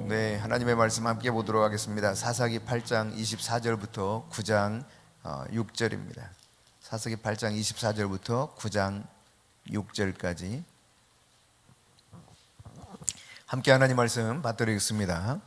네, 하나님의 말씀 함께 보도록 하겠습니다. 사사기 8장 24절부터 9장 6절입니다. 사사기 8장 24절부터 9장 6절까지 함께 하나님 말씀 받들겠습니다.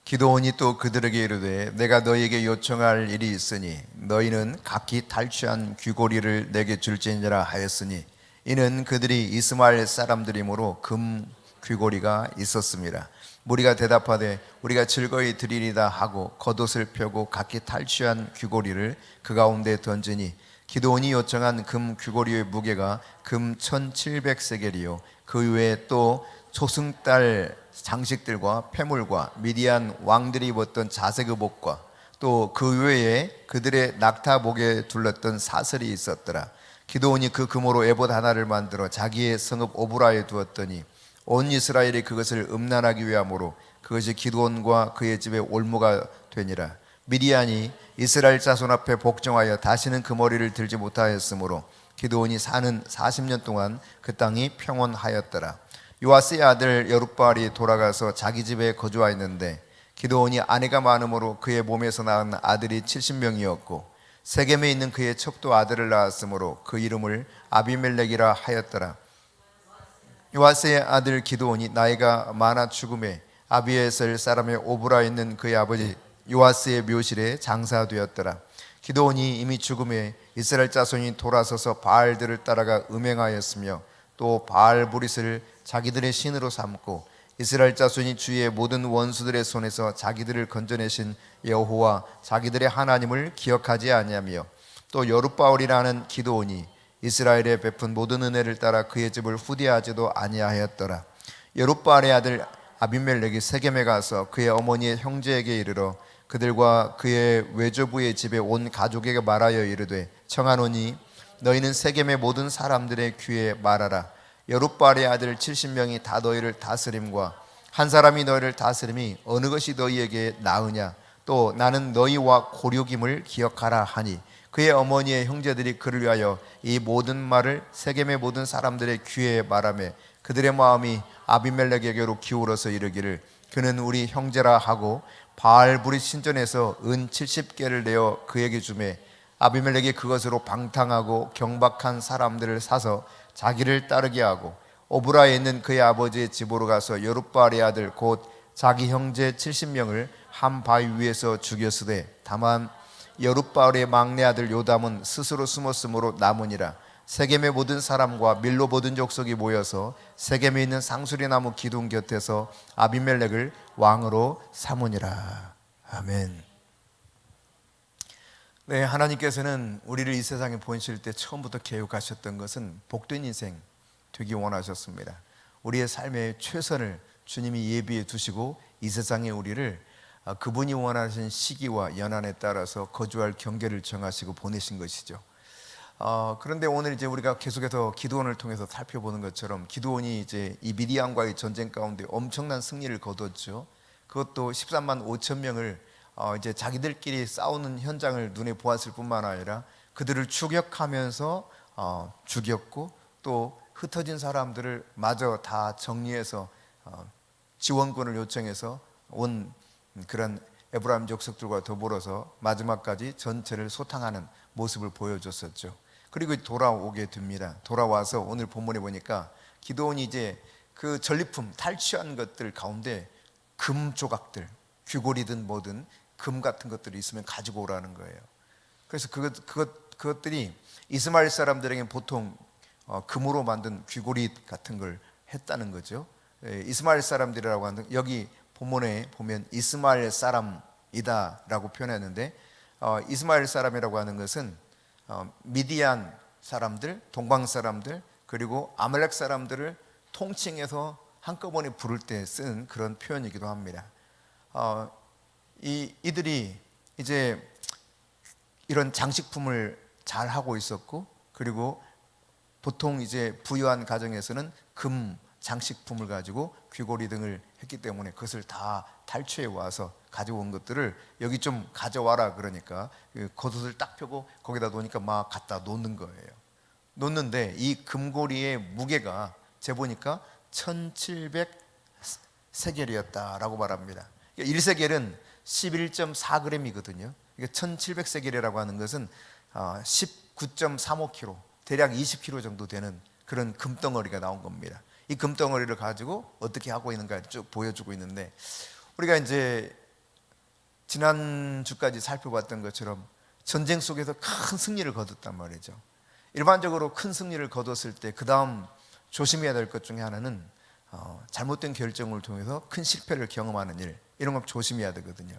기드온이 또 그들에게 이르되 내가 너희에게 요청할 일이 있으니 너희는 각기 탈취한 귀고리를 내게 줄지니라 하였으니 이는 그들이 이스마엘 사람들이므로 금 귀고리가 있었습니다. 무리가 대답하되 우리가 즐거이 드리리다 하고 겉옷을 펴고 각기 탈취한 귀고리를 그 가운데 던지니 기드온이 요청한 금 귀고리의 무게가 금 1700세겔이요 그 외에 또 초승달 장식들과 폐물과 미디안 왕들이 입었던 자색의복과 또 그 외에 그들의 낙타복에 둘렀던 사슬이 있었더라. 기드온이 그 금으로 에봇 하나를 만들어 자기의 성읍 오브라에 두었더니 온 이스라엘이 그것을 음란하기 위함으로 그것이 기드온과 그의 집에 올무가 되니라. 미디안이 이스라엘 자손 앞에 복종하여 다시는 그 머리를 들지 못하였으므로 기드온이 사는 40년 동안 그 땅이 평온하였더라. 요아스의 아들 여룻바알이 돌아가서 자기 집에 거주하였는데 기드온이 아내가 많음으로 그의 몸에서 낳은 아들이 70명이었고 세겜에 있는 그의 척도 아들을 낳았으므로 그 이름을 아비멜렉이라 하였더라. 요아스의 아들 기드온이 나이가 많아 죽음에 아비에셀 사람의 오브라에 있는 그의 아버지 요아스의 묘실에 장사되었더라. 기드온이 이미 죽음에 이스라엘 자손이 돌아서서 바알들을 따라가 음행하였으며 또 바알브릿을 자기들의 신으로 삼고 이스라엘 자손이 주의 모든 원수들의 손에서 자기들을 건져내신 여호와 자기들의 하나님을 기억하지 아니하며 또 여룻바알이라는 기드온이 이스라엘에 베푼 모든 은혜를 따라 그의 집을 후대하지도 아니하였더라. 여룻바알의 아들 아비멜렉이 세겜에 가서 그의 어머니의 형제에게 이르러 그들과 그의 외조부의 집에 온 가족에게 말하여 이르되 청하노니 너희는 세겜의 모든 사람들의 귀에 말하라. 여룻바알의 아들 70명이 다 너희를 다스림과 한 사람이 너희를 다스림이 어느 것이 너희에게 나으냐. 또 나는 너희와 고륙임을 기억하라 하니 그의 어머니의 형제들이 그를 위하여 이 모든 말을 세겜의 모든 사람들의 귀에 말하며 그들의 마음이 아비멜렉에게로 기울어서 이르기를 그는 우리 형제라 하고 바알브릿 신전에서 은 70개를 내어 그에게 주매 아비멜렉이 그것으로 방탕하고 경박한 사람들을 사서 자기를 따르게 하고 오브라에 있는 그의 아버지의 집으로 가서 여룻바알의 아들 곧 자기 형제 70명을 한 바위 위에서 죽였으되 다만 여룻바알의 막내 아들 요담은 스스로 숨었으므로 남으니라. 세겜의 모든 사람과 밀로 모든 족속이 모여서 세겜에 있는 상수리 나무 기둥 곁에서 아비멜렉을 왕으로 삼으니라. 아멘. 네, 하나님께서는 우리를 이 세상에 보내실 때 처음부터 계획하셨던 것은 복된 인생 되기 원하셨습니다. 우리의 삶의 최선을 주님이 예비해 두시고 이 세상에 우리를 그분이 원하신 시기와 연한에 따라서 거주할 경계를 정하시고 보내신 것이죠. 그런데 오늘 이제 우리가 계속해서 기드온을 통해서 살펴보는 것처럼 기드온이 이제 이 미디안과의 전쟁 가운데 엄청난 승리를 거뒀죠. 그것도 13만 5천 명을 이제 자기들끼리 싸우는 현장을 눈에 보았을 뿐만 아니라 그들을 추격하면서 죽였고 또 흩어진 사람들을 마저 다 정리해서 지원군을 요청해서 온 그런 에브라임 족속들과 더불어서 마지막까지 전체를 소탕하는 모습을 보여줬었죠. 그리고 돌아오게 됩니다. 돌아와서 오늘 본문에 보니까 기드온이 이제 그 전리품 탈취한 것들 가운데 금 조각들, 귀고리든 뭐든 금 같은 것들이 있으면 가지고 오라는 거예요. 그래서 그것들이 이스마엘 사람들에게 보통 금으로 만든 귀고리 같은 걸 했다는 거죠. 이스마엘 사람들이라고 하는 여기 본문에 보면 이스마엘 사람이다라고 표현했는데 이스마엘 사람이라고 하는 것은 미디안 사람들, 동방 사람들 그리고 아말렉 사람들을 통칭해서 한꺼번에 부를 때 쓰는 그런 표현이기도 합니다. 이들이 이제 이런 장식품을 잘 하고 있었고 그리고 보통 이제 부유한 가정에서는 금 장식품을 가지고 귀고리 등을 했기 때문에 그것을 다 탈취해 와서 가져온 것들을 여기 좀 가져와라 그러니까 겉옷을 딱 펴고 거기다 놓으니까 막 갖다 놓는 거예요. 놓는데 이 금고리의 무게가 재보니까 1700 세겔이었다라고 말합니다. 1세겔은 11.4g이거든요. 1700세겔이라고 하는 것은 19.35kg, 대략 20kg 정도 되는 그런 금덩어리가 나온 겁니다. 이 금덩어리를 가지고 어떻게 하고 있는가 쭉 보여주고 있는데, 우리가 이제 지난주까지 살펴봤던 것처럼 전쟁 속에서 큰 승리를 거뒀단 말이죠. 일반적으로 큰 승리를 거뒀을 때 그 다음 조심해야 될 것 중에 하나는 잘못된 결정을 통해서 큰 실패를 경험하는 일, 이런 걸 조심해야 되거든요.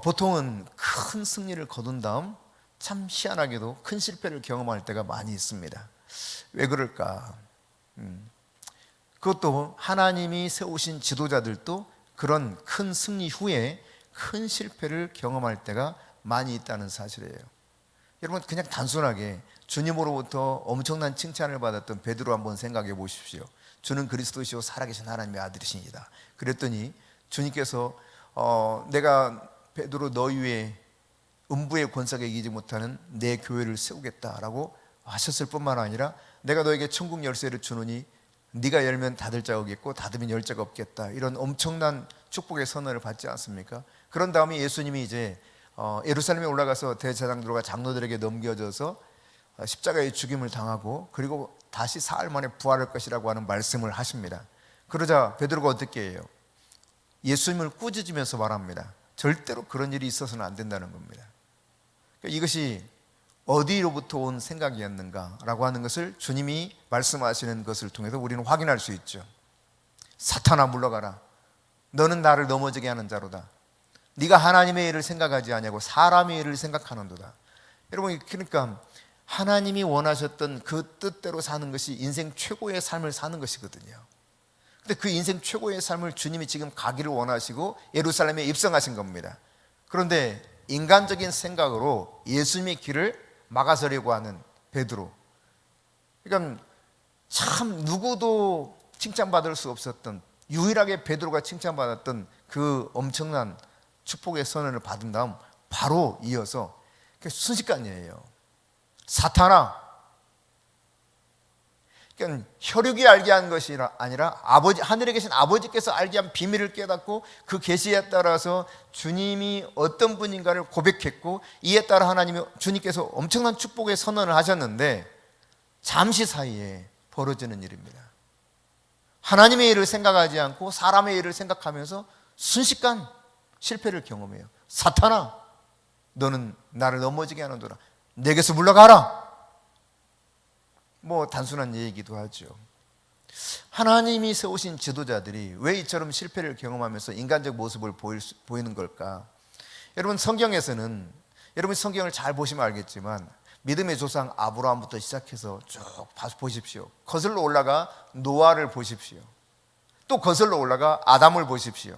보통은 큰 승리를 거둔 다음 참 희한하게도 큰 실패를 경험할 때가 많이 있습니다. 왜 그럴까? 그것도 하나님이 세우신 지도자들도 그런 큰 승리 후에 큰 실패를 경험할 때가 많이 있다는 사실이에요. 여러분, 그냥 단순하게 주님으로부터 엄청난 칭찬을 받았던 베드로 한번 생각해 보십시오. 주는 그리스도시요 살아계신 하나님의 아들이십니다. 그랬더니 주님께서 내가 베드로 너 위에 음부의 권세가 이기지 못하는 내 교회를 세우겠다라고 하셨을 뿐만 아니라 내가 너에게 천국 열쇠를 주노니 네가 열면 닫을 자가 없겠고 닫으면 열 자가 없겠다, 이런 엄청난 축복의 선언을 받지 않습니까? 그런 다음에 예수님이 이제 예루살렘에 올라가서 대제사장들과 장로들에게 넘겨져서 십자가의 죽임을 당하고 그리고 다시 사흘 만에 부활할 것이라고 하는 말씀을 하십니다. 그러자 베드로가 어떻게 해요? 예수님을 꾸짖으면서 말합니다. 절대로 그런 일이 있어서는 안 된다는 겁니다. 이것이 어디로부터 온 생각이었는가라고 하는 것을 주님이 말씀하시는 것을 통해서 우리는 확인할 수 있죠. 사탄아 물러가라. 너는 나를 넘어지게 하는 자로다. 네가 하나님의 일을 생각하지 아니하고 사람의 일을 생각하는도다. 여러분, 그러니까 하나님이 원하셨던 그 뜻대로 사는 것이 인생 최고의 삶을 사는 것이거든요. 근데 그 인생 최고의 삶을 주님이 지금 가기를 원하시고 예루살렘에 입성하신 겁니다. 그런데 인간적인 생각으로 예수님의 길을 막아서려고 하는 베드로, 그러니까 참 누구도 칭찬받을 수 없었던, 유일하게 베드로가 칭찬받았던 그 엄청난 축복의 선언을 받은 다음 바로 이어서 순식간이에요. 사탄아, 그러니까 혈육이 알게 한 것이 아니라 아버지, 하늘에 계신 아버지께서 알게 한 비밀을 깨닫고 그 계시에 따라서 주님이 어떤 분인가를 고백했고, 이에 따라 하나님이, 주님께서 엄청난 축복의 선언을 하셨는데 잠시 사이에 벌어지는 일입니다. 하나님의 일을 생각하지 않고 사람의 일을 생각하면서 순식간 실패를 경험해요. 사탄아, 너는 나를 넘어지게 하는도다. 내게서 물러가라. 뭐 단순한 얘기도 하죠. 하나님이 세우신 지도자들이 왜 이처럼 실패를 경험하면서 인간적 모습을 보이는 걸까? 여러분, 성경에서는, 여러분 성경을 잘 보시면 알겠지만 믿음의 조상 아브라함부터 시작해서 쭉 보십시오. 거슬러 올라가 노아를 보십시오. 또 거슬러 올라가 아담을 보십시오.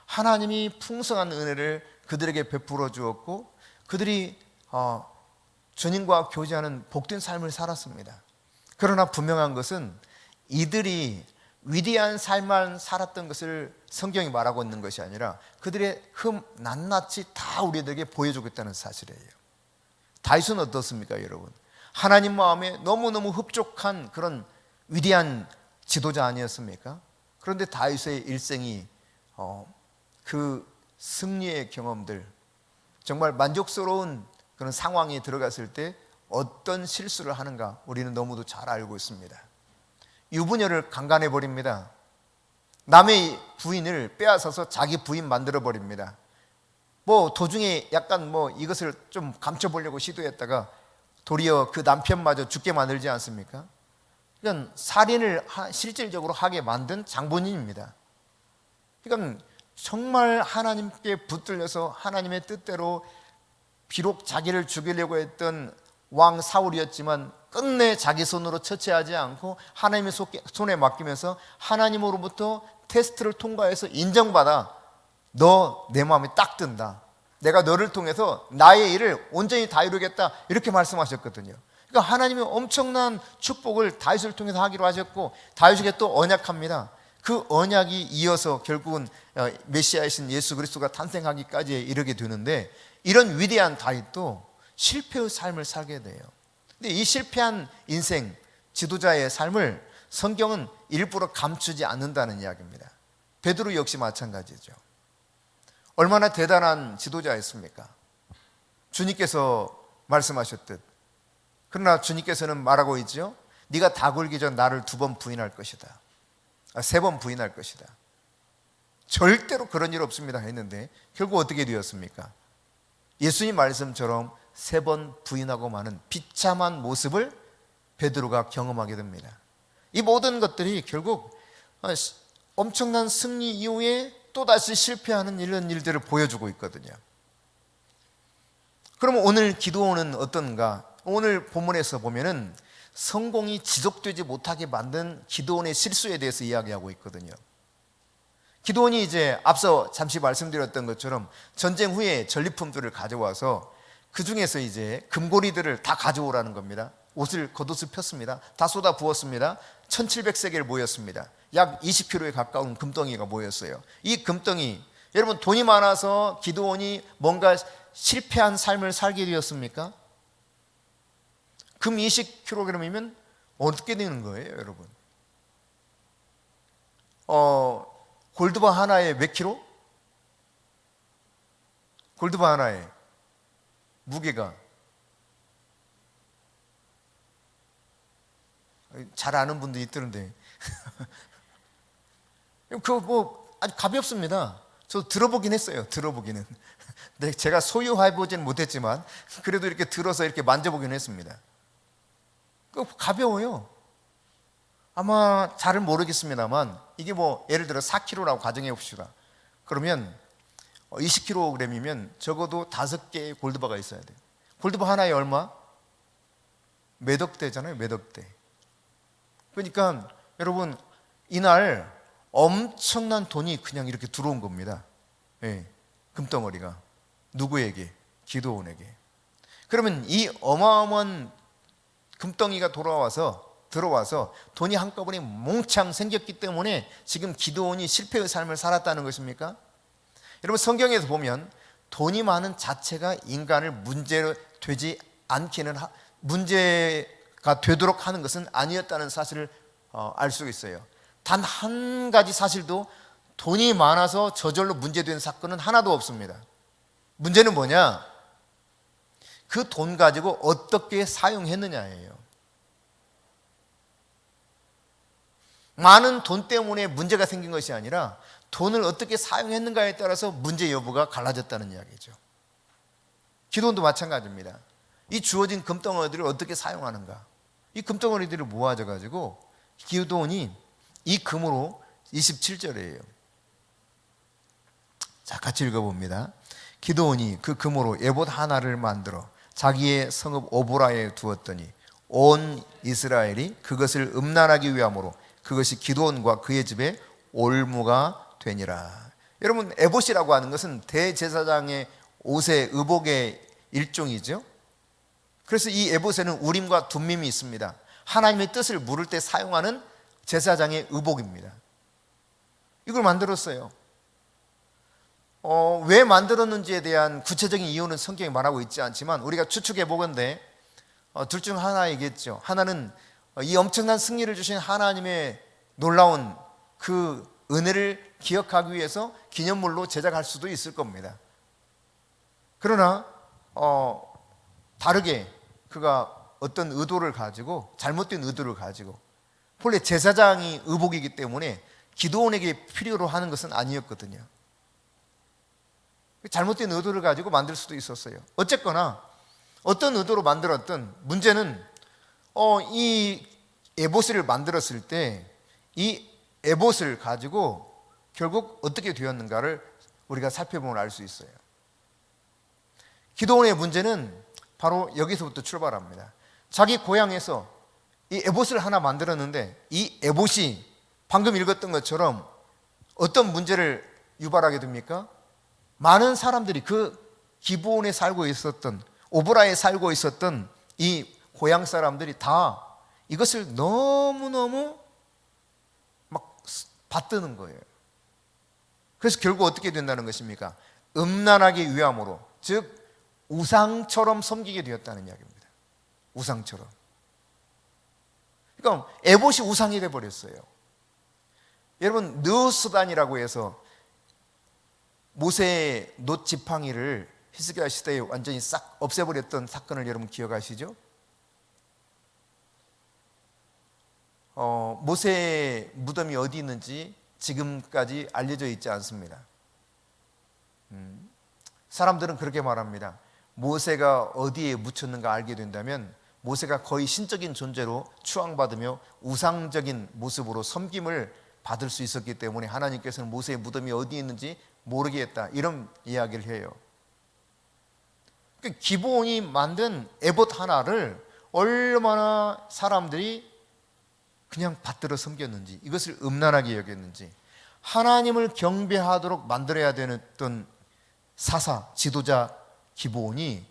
하나님이 풍성한 은혜를 그들에게 베풀어 주었고 그들이 주님과 교제하는 복된 삶을 살았습니다. 그러나 분명한 것은 이들이 위대한 삶만 살았던 것을 성경이 말하고 있는 것이 아니라 그들의 낱낱이 다 우리에게 보여주겠다는 사실이에요. 다윗은 어떻습니까, 여러분? 하나님 마음에 너무너무 흡족한 그런 위대한 지도자 아니었습니까? 그런데 다윗의 일생이 그 승리의 경험들, 정말 만족스러운 그런 상황에 들어갔을 때 어떤 실수를 하는가 우리는 너무도 잘 알고 있습니다. 유부녀를 강간해 버립니다. 남의 부인을 빼앗아서 자기 부인 만들어 버립니다. 뭐 도중에 약간 이것을 좀 감춰보려고 시도했다가 도리어 그 남편마저 죽게 만들지 않습니까? 그러니까 살인을 실질적으로 하게 만든 장본인입니다. 그러니까 정말 하나님께 붙들려서 하나님의 뜻대로 비록 자기를 죽이려고 했던 왕 사울이었지만 끝내 자기 손으로 처치하지 않고 하나님의 손에 맡기면서 하나님으로부터 테스트를 통과해서 인정받아 너 내 마음에 딱 든다. 내가 너를 통해서 나의 일을 온전히 다 이루겠다. 이렇게 말씀하셨거든요. 그러니까 하나님의 엄청난 축복을 다윗을 통해서 하기로 하셨고 다윗에게 또 언약합니다. 그 언약이 이어서 결국은 메시아이신 예수 그리스도가 탄생하기까지 이르게 되는데 이런 위대한 다윗도 실패의 삶을 살게 돼요. 근데 이 실패한 인생, 지도자의 삶을 성경은 일부러 감추지 않는다는 이야기입니다. 베드로 역시 마찬가지죠. 얼마나 대단한 지도자였습니까? 주님께서 말씀하셨듯, 그러나 주님께서는 말하고 있죠. 네가 다 굴기 전 나를 2번 부인할 것이다. 3번 부인할 것이다. 절대로 그런 일 없습니다 했는데 결국 어떻게 되었습니까? 예수님 말씀처럼 3번 부인하고 마는 비참한 모습을 베드로가 경험하게 됩니다. 이 모든 것들이 결국 엄청난 승리 이후에 또다시 실패하는 이런 일들을 보여주고 있거든요. 그러면 오늘 기도는 어떤가? 오늘 본문에서 보면은 성공이 지속되지 못하게 만든 기도원의 실수에 대해서 이야기하고 있거든요. 기도원이 이제 앞서 잠시 말씀드렸던 것처럼 전쟁 후에 전리품들을 가져와서 그 중에서 이제 금고리들을 다 가져오라는 겁니다. 겉옷을 폈습니다. 다 쏟아 부었습니다. 1700세겔 모였습니다. 약 20kg에 가까운 금덩이가 모였어요. 이 금덩이, 여러분 돈이 많아서 기도원이 뭔가 실패한 삶을 살게 되었습니까? 금 20kg이면 어떻게 되는 거예요, 여러분? 골드바 하나에 몇 킬로? 골드바 하나에 무게가 잘 아는 분들이 있던데 아주 가볍습니다. 저 들어보긴 했어요. 들어보기는. 네, 제가 소유해보지는 못했지만 그래도 이렇게 들어서 이렇게 만져보긴 했습니다. 가벼워요. 아마 잘은 모르겠습니다만 이게 예를 들어 4kg라고 가정해 봅시다. 그러면 20kg이면 적어도 5개의 골드바가 있어야 돼요. 골드바 하나에 얼마? 몇 억대잖아요. 몇 억대. 그러니까 여러분 이날 엄청난 돈이 그냥 이렇게 들어온 겁니다. 네, 금덩어리가. 누구에게? 기도원에게. 그러면 이 어마어마한 금덩이가 들어와서 돈이 한꺼번에 몽창 생겼기 때문에 지금 기도원이 실패의 삶을 살았다는 것입니까? 여러분 성경에서 보면 돈이 많은 자체가 인간을 문제가 되도록 하는 것은 아니었다는 사실을 알 수 있어요. 단 한 가지 사실도 돈이 많아서 저절로 문제된 사건은 하나도 없습니다. 문제는 뭐냐? 그 돈 가지고 어떻게 사용했느냐예요. 많은 돈 때문에 문제가 생긴 것이 아니라 돈을 어떻게 사용했는가에 따라서 문제 여부가 갈라졌다는 이야기죠. 기도원도 마찬가지입니다. 이 주어진 금덩어리들을 어떻게 사용하는가? 이 금덩어리들을 모아져 가지고 기도원이 이 금으로 27절이에요. 자, 같이 읽어봅니다. 기도원이 그 금으로 에봇 하나를 만들어 자기의 성읍 오보라에 두었더니 온 이스라엘이 그것을 음란하기 위함으로 그것이 기도원과 그의 집에 올무가 되니라. 여러분 에봇이라고 하는 것은 대제사장의 옷의 의복의 일종이죠. 그래서 이 에봇에는 우림과 둠밈이 있습니다. 하나님의 뜻을 물을 때 사용하는 제사장의 의복입니다. 이걸 만들었어요. 왜 만들었는지에 대한 구체적인 이유는 성경에 말하고 있지 않지만 우리가 추측해 보건대 둘 중 하나이겠죠. 하나는 이 엄청난 승리를 주신 하나님의 놀라운 그 은혜를 기억하기 위해서 기념물로 제작할 수도 있을 겁니다. 그러나 다르게 그가 어떤 의도를 가지고 잘못된 의도를 가지고 본래 제사장이 의복이기 때문에 기도원에게 필요로 하는 것은 아니었거든요. 잘못된 의도를 가지고 만들 수도 있었어요. 어쨌거나 어떤 의도로 만들었든 문제는 이 에봇을 만들었을 때 이 에봇을 가지고 결국 어떻게 되었는가를 우리가 살펴보면 알 수 있어요. 기도원의 문제는 바로 여기서부터 출발합니다. 자기 고향에서 이 에봇을 하나 만들었는데 이 에봇이 방금 읽었던 것처럼 어떤 문제를 유발하게 됩니까? 많은 사람들이 그 기브온에 살고 있었던 오보라에 살고 있었던 이 고향 사람들이 다 이것을 너무너무 막 받드는 거예요. 그래서 결국 어떻게 된다는 것입니까? 음란하기 위함으로, 즉 우상처럼 섬기게 되었다는 이야기입니다. 우상처럼. 그러니까 에봇이 우상이 돼버렸어요. 여러분, 느스단이라고 해서 모세의 놋 지팡이를 히스기야 시대에 완전히 싹 없애버렸던 사건을 여러분 기억하시죠? 모세의 무덤이 어디 있는지 지금까지 알려져 있지 않습니다. 사람들은 그렇게 말합니다. 모세가 어디에 묻혔는가 알게 된다면 모세가 거의 신적인 존재로 추앙받으며 우상적인 모습으로 섬김을 받을 수 있었기 때문에 하나님께서는 모세의 무덤이 어디에 있는지 모르게 했다, 이런 이야기를 해요. 기브온이 만든 에봇 하나를 얼마나 사람들이 그냥 받들어 섬겼는지, 이것을 음란하게 여겼는지, 하나님을 경배하도록 만들어야 되는 사사, 지도자 기브온이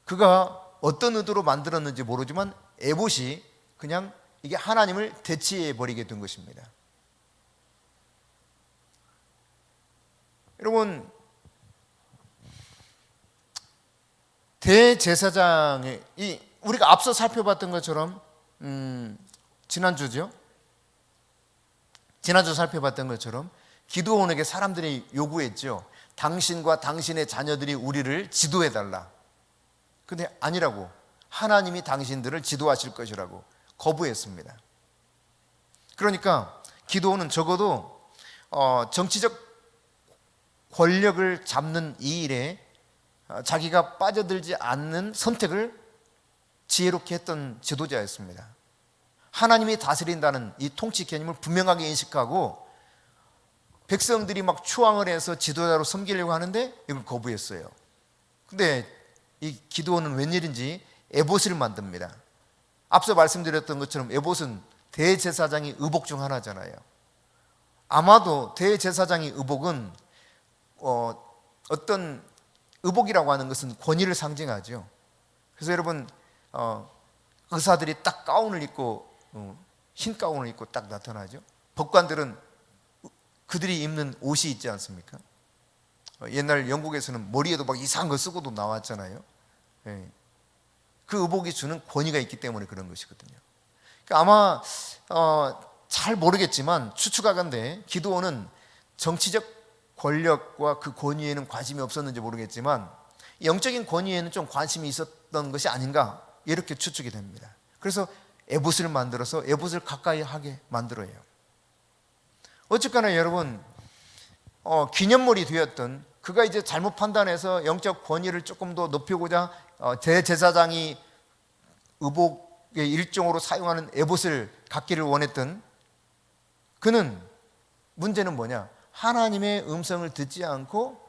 그가 어떤 의도로 만들었는지 모르지만 에봇이 그냥 이게 하나님을 대치해 버리게 된 것입니다. 여러분, 대제사장이 우리가 앞서 살펴봤던 것처럼 지난주 살펴봤던 것처럼 기드온에게 사람들이 요구했죠. 당신과 당신의 자녀들이 우리를 지도해달라. 근데 아니라고, 하나님이 당신들을 지도하실 것이라고 거부했습니다. 그러니까 기드온은 적어도 정치적 권력을 잡는 이 일에 자기가 빠져들지 않는 선택을 지혜롭게 했던 지도자였습니다. 하나님이 다스린다는 이 통치 개념을 분명하게 인식하고 백성들이 막 추앙을 해서 지도자로 섬기려고 하는데 이걸 거부했어요. 근데 이 기드온은 웬일인지 에봇을 만듭니다. 앞서 말씀드렸던 것처럼 에봇은 대제사장의 의복 중 하나잖아요. 아마도 대제사장의 의복은 어떤 의복이라고 하는 것은 권위를 상징하죠. 그래서 여러분, 의사들이 딱 가운을 입고 흰 가운을 입고 딱 나타나죠. 법관들은 그들이 입는 옷이 있지 않습니까? 옛날 영국에서는 머리에도 막 이상한 거 쓰고도 나왔잖아요. 그 의복이 주는 권위가 있기 때문에 그런 것이거든요. 그러니까 아마 잘 모르겠지만 추측하건대 기드온은 정치적 권력과 그 권위에는 관심이 없었는지 모르겠지만 영적인 권위에는 좀 관심이 있었던 것이 아닌가, 이렇게 추측이 됩니다. 그래서 에봇을 만들어서 에봇을 가까이 하게 만들어요. 어쨌거나 여러분, 기념물이 되었던 그가 이제 잘못 판단해서 영적 권위를 조금 더 높이고자 대제사장이 의복의 일종으로 사용하는 에봇을 갖기를 원했던 그는, 문제는 뭐냐? 하나님의 음성을 듣지 않고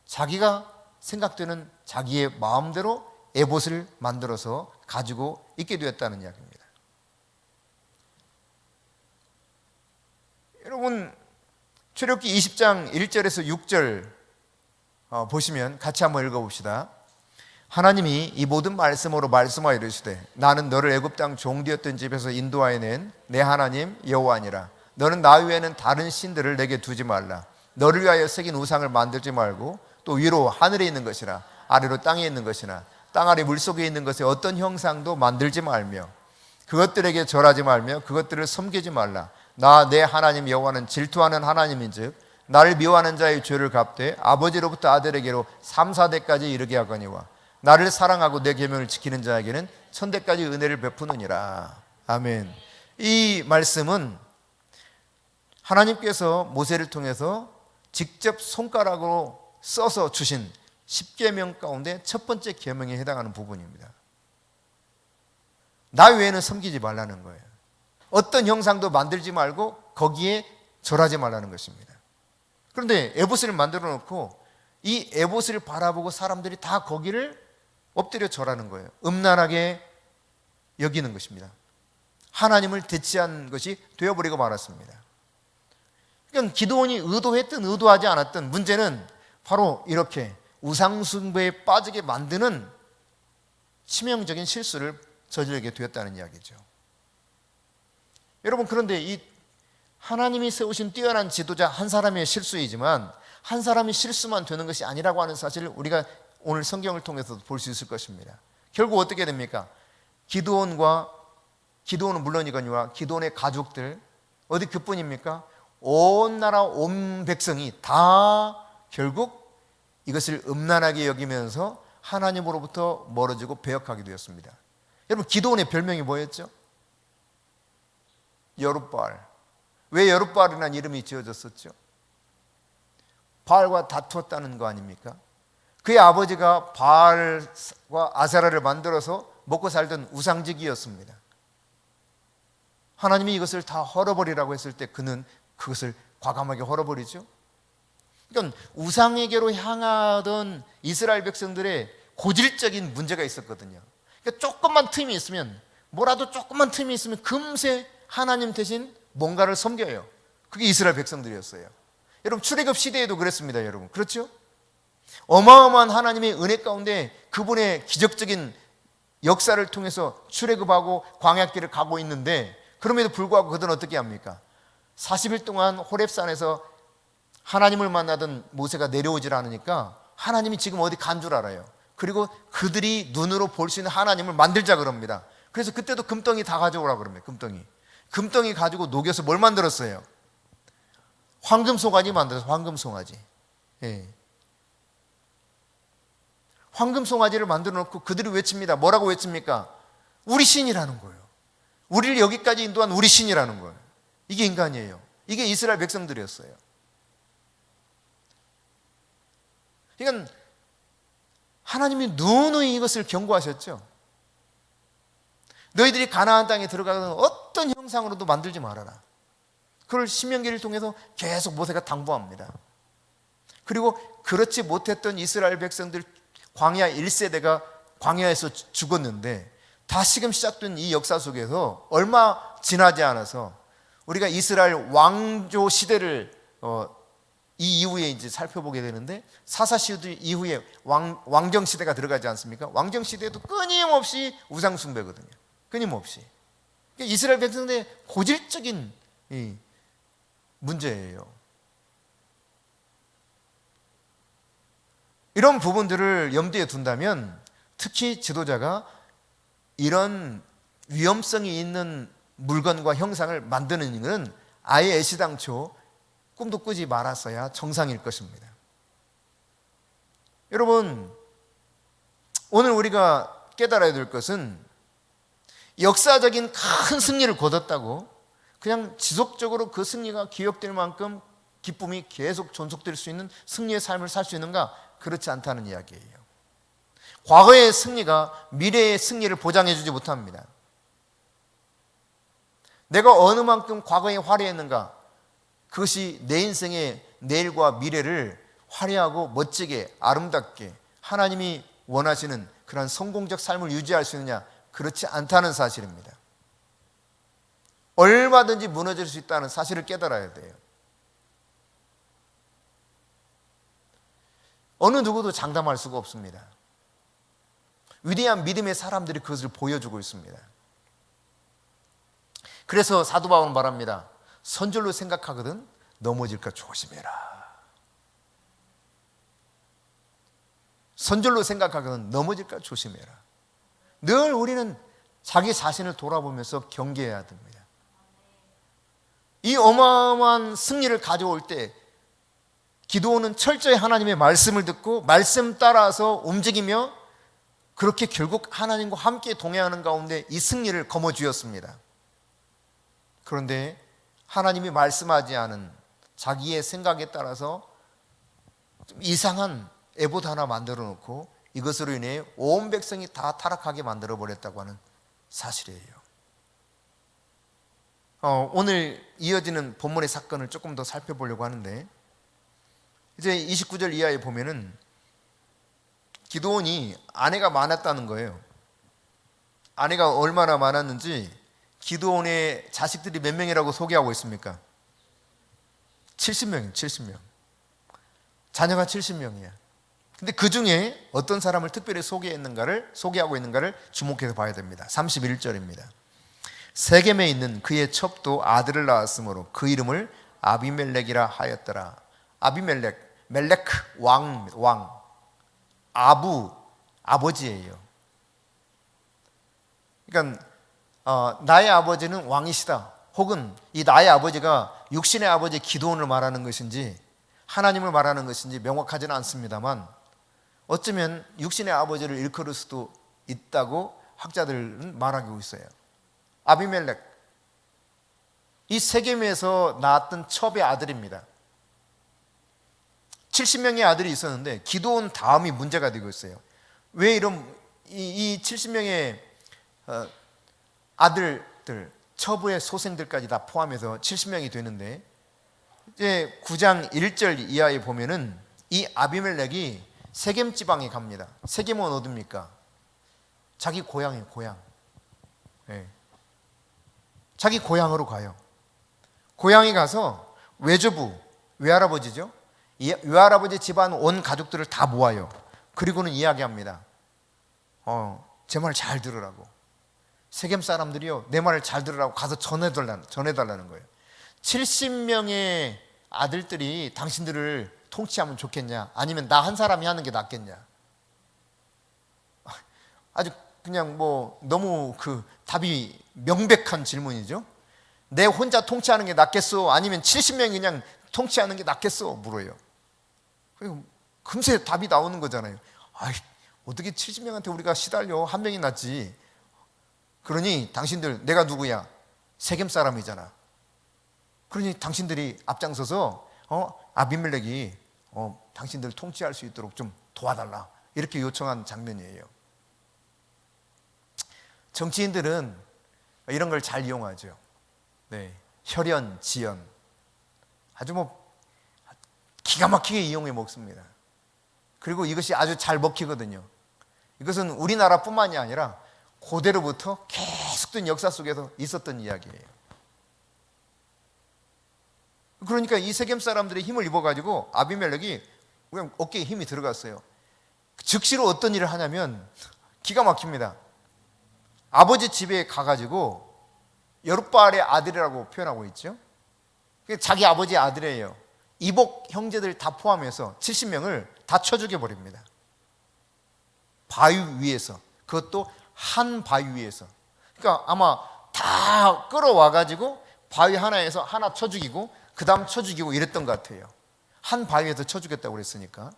자기가 생각되는 자기의 마음대로 에봇을 만들어서 가지고 있게 되었다는 이야기입니다. 여러분, 출애굽기 20장 1절에서 6절 보시면 같이 한번 읽어봅시다. 하나님이 이 모든 말씀으로 말씀하여 이르시되 나는 너를 애굽 땅 종되었던 집에서 인도하여 낸 내 하나님 여호와니라. 너는 나 외에는 다른 신들을 내게 두지 말라. 너를 위하여 새긴 우상을 만들지 말고 또 위로 하늘에 있는 것이나 아래로 땅에 있는 것이나 땅 아래 물속에 있는 것의 어떤 형상도 만들지 말며 그것들에게 절하지 말며 그것들을 섬기지 말라. 나 내 하나님 여호와는 질투하는 하나님인즉 나를 미워하는 자의 죄를 갚되 아버지로부터 아들에게로 3, 4대까지 이르게 하거니와 나를 사랑하고 내 계명을 지키는 자에게는 1000대까지 은혜를 베푸느니라. 아멘. 이 말씀은 하나님께서 모세를 통해서 직접 손가락으로 써서 주신 10계명 가운데 첫 번째 계명에 해당하는 부분입니다. 나 외에는 섬기지 말라는 거예요. 어떤 형상도 만들지 말고 거기에 절하지 말라는 것입니다. 그런데 에봇을 만들어 놓고 이 에봇을 바라보고 사람들이 다 거기를 엎드려 절하는 거예요. 음란하게 여기는 것입니다. 하나님을 대치한 것이 되어버리고 말았습니다. 그러니까 기드온이 의도했든 의도하지 않았든 문제는 바로 이렇게 우상숭배에 빠지게 만드는 치명적인 실수를 저지르게 되었다는 이야기죠. 여러분, 그런데 이 하나님이 세우신 뛰어난 지도자 한 사람의 실수이지만 한 사람이 실수만 되는 것이 아니라고 하는 사실을 우리가 오늘 성경을 통해서도 볼 수 있을 것입니다. 결국 어떻게 됩니까? 기드온은 물론이거니와 기드온의 가족들, 어디 그뿐입니까? 온 나라 온 백성이 다 결국 이것을 음란하게 여기면서 하나님으로부터 멀어지고 배역하게 되었습니다. 여러분, 기드온의 별명이 뭐였죠? 여룻바알. 왜 여룻바알이라는 이름이 지어졌었죠? 바알과 다투었다는 거 아닙니까? 그의 아버지가 바알과 아세라를 만들어서 먹고 살던 우상직이었습니다. 하나님이 이것을 다 헐어버리라고 했을 때 그는 그것을 과감하게 헐어버리죠. 그러니까 우상에게로 향하던 이스라엘 백성들의 고질적인 문제가 있었거든요. 그러니까 조금만 틈이 있으면, 뭐라도 조금만 틈이 있으면 금세 하나님 대신 뭔가를 섬겨요. 그게 이스라엘 백성들이었어요. 여러분, 출애굽 시대에도 그랬습니다. 여러분, 그렇죠? 어마어마한 하나님의 은혜 가운데 그분의 기적적인 역사를 통해서 출애굽하고 광야길을 가고 있는데, 그럼에도 불구하고 그들은 어떻게 합니까? 40일 동안 호렙산에서 하나님을 만나던 모세가 내려오질 않으니까 하나님이 지금 어디 간 줄 알아요. 그리고 그들이 눈으로 볼 수 있는 하나님을 만들자 그럽니다. 그래서 그때도 금덩이 다 가져오라 그럽니다. 금덩이 가지고 녹여서 뭘 만들었어요? 황금 송아지 만들어서 황금 송아지. 예. 황금 송아지를 만들어 놓고 그들이 외칩니다. 뭐라고 외칩니까? 우리 신이라는 거예요. 우리를 여기까지 인도한 우리 신이라는 거예요. 이게 인간이에요. 이게 이스라엘 백성들이었어요. 그러니까 하나님이 누누이 이것을 경고하셨죠. 너희들이 가나안 땅에 들어가서 어떤 형상으로도 만들지 말아라. 그걸 신명기를 통해서 계속 모세가 당부합니다. 그리고 그렇지 못했던 이스라엘 백성들, 광야 1세대가 광야에서 죽었는데 다시금 시작된 이 역사 속에서 얼마 지나지 않아서 우리가 이스라엘 왕조 시대를 이 이후에 이제 살펴보게 되는데, 사사시대 이후에 왕정 시대가 들어가지 않습니까? 왕정 시대에도 끊임없이 우상 숭배거든요. 끊임없이. 이스라엘 백성들의 고질적인 이 문제예요. 이런 부분들을 염두에 둔다면 특히 지도자가 이런 위험성이 있는 물건과 형상을 만드는 것은 아예 애시당초 꿈도 꾸지 말았어야 정상일 것입니다. 여러분, 오늘 우리가 깨달아야 될 것은 역사적인 큰 승리를 거뒀다고 그냥 지속적으로 그 승리가 기억될 만큼 기쁨이 계속 존속될 수 있는 승리의 삶을 살 수 있는가? 그렇지 않다는 이야기예요. 과거의 승리가 미래의 승리를 보장해 주지 못합니다. 내가 어느 만큼 과거에 화려했는가, 그것이 내 인생의 내일과 미래를 화려하고 멋지게 아름답게 하나님이 원하시는 그런 성공적 삶을 유지할 수 있느냐? 그렇지 않다는 사실입니다. 얼마든지 무너질 수 있다는 사실을 깨달아야 돼요. 어느 누구도 장담할 수가 없습니다. 위대한 믿음의 사람들이 그것을 보여주고 있습니다. 그래서 사도 바울은 말합니다. 선절로 생각하거든 넘어질까 조심해라. 선절로 생각하거든 넘어질까 조심해라. 늘 우리는 자기 자신을 돌아보면서 경계해야 됩니다. 이 어마어마한 승리를 가져올 때 기드온은 철저히 하나님의 말씀을 듣고 말씀 따라서 움직이며 그렇게 결국 하나님과 함께 동행하는 가운데 이 승리를 거머쥐었습니다. 그런데 하나님이 말씀하지 않은 자기의 생각에 따라서 좀 이상한 에봇 하나 만들어 놓고 이것으로 인해 온 백성이 다 타락하게 만들어 버렸다고 하는 사실이에요. 오늘 이어지는 본문의 사건을 조금 더 살펴보려고 하는데, 이제 29절 이하에 보면은 기드온이 아내가 많았다는 거예요. 아내가 얼마나 많았는지 기드온의 자식들이 몇 명이라고 소개하고 있습니까? 70명이에요. 70명. 자녀가 70명이야. 근데 그 중에 어떤 사람을 특별히 소개하고 있는가를 주목해서 봐야 됩니다. 31절입니다. 세겜에 있는 그의 첩도 아들을 낳았으므로 그 이름을 아비멜렉이라 하였더라. 아비멜렉, 멜렉 왕, 아버지예요. 그러니까 나의 아버지는 왕이시다, 혹은 이 나의 아버지가 육신의 아버지 기드온을 말하는 것인지 하나님을 말하는 것인지 명확하지는 않습니다만 어쩌면 육신의 아버지를 일컬을 수도 있다고 학자들은 말하고 있어요. 아비멜렉, 이 세겜에서 낳았던 첩의 아들입니다. 70명의 아들이 있었는데 기드온 다음이 문제가 되고 있어요. 왜 이런 이 70명의 아들들, 첩의 소생들까지 다 포함해서 70명이 되는데 이제 9장 1절 이하에 보면은 이 아비멜렉이 세겜 지방에 갑니다. 세겜은 어디입니까? 자기 고향이에요. 고향. 네. 자기 고향으로 가요. 고향에 가서 외조부, 외할아버지죠. 이 외할아버지 집안 온 가족들을 다 모아요. 그리고는 이야기합니다. 제 말 잘 들으라고. 세겜 사람들이요, 내 말을 잘 들으라고 가서 전해달라는 거예요. 70명의 아들들이 당신들을 통치하면 좋겠냐? 아니면 나 한 사람이 하는 게 낫겠냐? 아주 그냥 뭐 너무 그 답이 명백한 질문이죠. 내 혼자 통치하는 게 낫겠어? 아니면 70명이 그냥 통치하는 게 낫겠어? 물어요. 그리고 금세 답이 나오는 거잖아요. 어떻게 70명한테 우리가 시달려? 한 명이 낫지. 그러니 당신들, 내가 누구야? 세겜 사람이잖아. 그러니 당신들이 앞장서서 아비멜렉이 당신들 통치할 수 있도록 좀 도와달라, 이렇게 요청한 장면이에요. 정치인들은 이런 걸 잘 이용하죠. 네, 혈연, 지연, 아주 뭐 기가 막히게 이용해 먹습니다. 그리고 이것이 아주 잘 먹히거든요. 이것은 우리나라뿐만이 아니라 고대로부터 계속된 역사 속에서 있었던 이야기예요. 그러니까 이 세겜 사람들의 힘을 입어가지고 아비멜렉이 그냥 어깨에 힘이 들어갔어요. 즉시로 어떤 일을 하냐면 기가 막힙니다. 아버지 집에 가가지고 여룻바알의 아들이라고 표현하고 있죠. 자기 아버지의 아들이에요. 이복 형제들 다 포함해서 70명을 다 쳐 죽여버립니다. 바위 위에서, 그것도 한 바위 위에서. 그러니까 아마 다 끌어와가지고 바위 하나에서 하나 쳐 죽이고 그 다음 쳐 죽이고 이랬던 것 같아요. 한 바위에서 쳐 죽였다고 그랬으니까.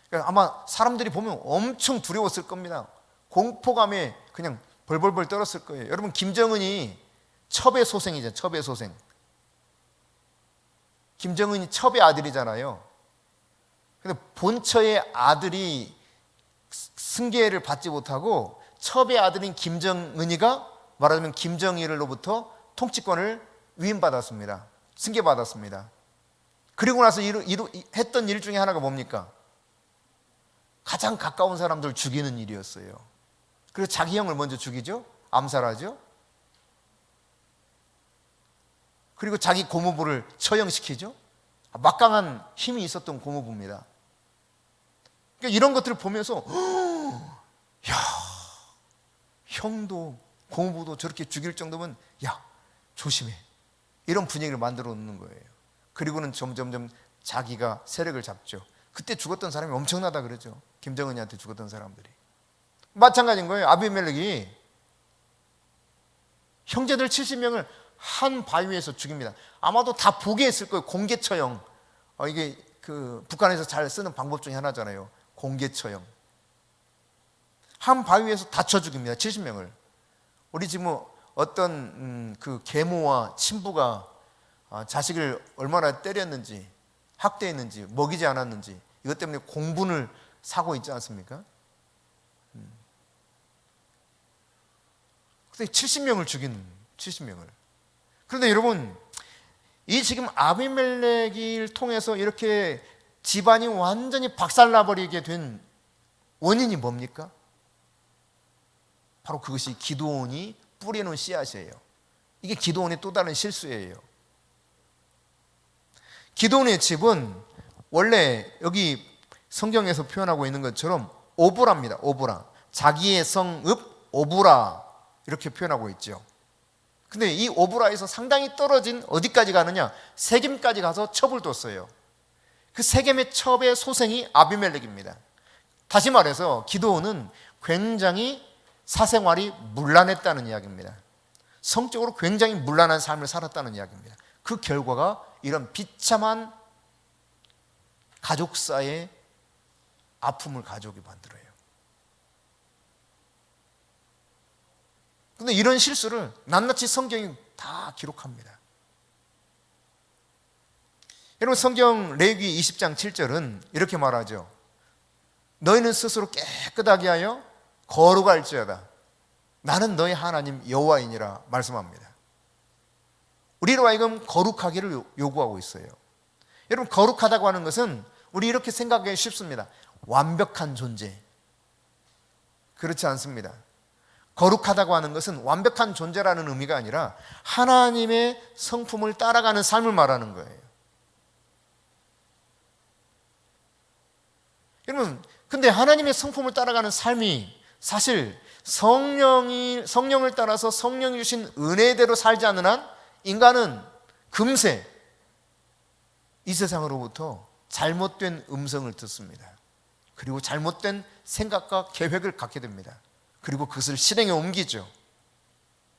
그러니까 아마 사람들이 보면 엄청 두려웠을 겁니다. 공포감에 그냥 벌벌벌 떨었을 거예요. 여러분, 김정은이 첩의 소생이죠. 첩의 소생. 김정은이 첩의 아들이잖아요. 근데 본처의 아들이 승계를 받지 못하고 첩의 아들인 김정은이가 말하자면 김정일로부터 통치권을 위임받았습니다. 승계받았습니다. 그리고 나서 했던 일 중에 하나가 뭡니까? 가장 가까운 사람들 죽이는 일이었어요. 그래서 자기 형을 먼저 죽이죠. 암살하죠. 그리고 자기 고모부를 처형시키죠. 막강한 힘이 있었던 고모부입니다. 그러니까 이런 것들을 보면서 야, 형도 고모부도 저렇게 죽일 정도면 야, 조심해, 이런 분위기를 만들어 놓는 거예요. 그리고는 점점점 자기가 세력을 잡죠. 그때 죽었던 사람이 엄청나다 그러죠. 김정은이한테 죽었던 사람들이. 마찬가지인 거예요. 아비멜렉이 형제들 70명을 한 바위에서 죽입니다. 아마도 다 보게 했을 거예요. 공개처형. 이게 그 북한에서 잘 쓰는 방법 중에 하나잖아요. 공개처형. 한 바위에서 다 쳐 죽입니다. 70명을. 우리 지금 어떤 그 계모와 친부가 자식을 얼마나 때렸는지, 학대했는지, 먹이지 않았는지, 이것 때문에 공분을 사고 있지 않습니까? 근데 70명을 죽인 70명을. 그런데 여러분, 이 지금 아비멜렉을 통해서 이렇게 집안이 완전히 박살나버리게 된 원인이 뭡니까? 바로 그것이 기드온이 뿌려놓은 씨앗이에요. 이게 기드온의 또 다른 실수예요. 기드온의 집은 원래 여기 성경에서 표현하고 있는 것처럼 오브라입니다. 오브라. 자기의 성읍 오브라, 이렇게 표현하고 있죠. 근데 이 오브라에서 상당히 떨어진 어디까지 가느냐? 세겜까지 가서 첩을 뒀어요. 그 세겜의 첩의 소생이 아비멜렉입니다. 다시 말해서 기드온은 굉장히 사생활이 문란했다는 이야기입니다. 성적으로 굉장히 문란한 삶을 살았다는 이야기입니다. 그 결과가 이런 비참한 가족사의 아픔을 가져오게 만들어요. 그런데 이런 실수를 낱낱이 성경이 다 기록합니다. 여러분, 성경 레위기 20장 7절은 이렇게 말하죠. 너희는 스스로 깨끗하게 하여 거룩할지어다. 나는 너희 하나님 여호와이니라 말씀합니다. 우리로 하여금 거룩하기를 요구하고 있어요. 여러분, 거룩하다고 하는 것은 우리 이렇게 생각하기 쉽습니다. 완벽한 존재. 그렇지 않습니다. 거룩하다고 하는 것은 완벽한 존재라는 의미가 아니라 하나님의 성품을 따라가는 삶을 말하는 거예요. 여러분, 근데 하나님의 성품을 따라가는 삶이 사실 성령을 따라서 성령이 주신 은혜대로 살지 않는 한 인간은 금세 이 세상으로부터 잘못된 음성을 듣습니다. 그리고 잘못된 생각과 계획을 갖게 됩니다. 그리고 그것을 실행에 옮기죠.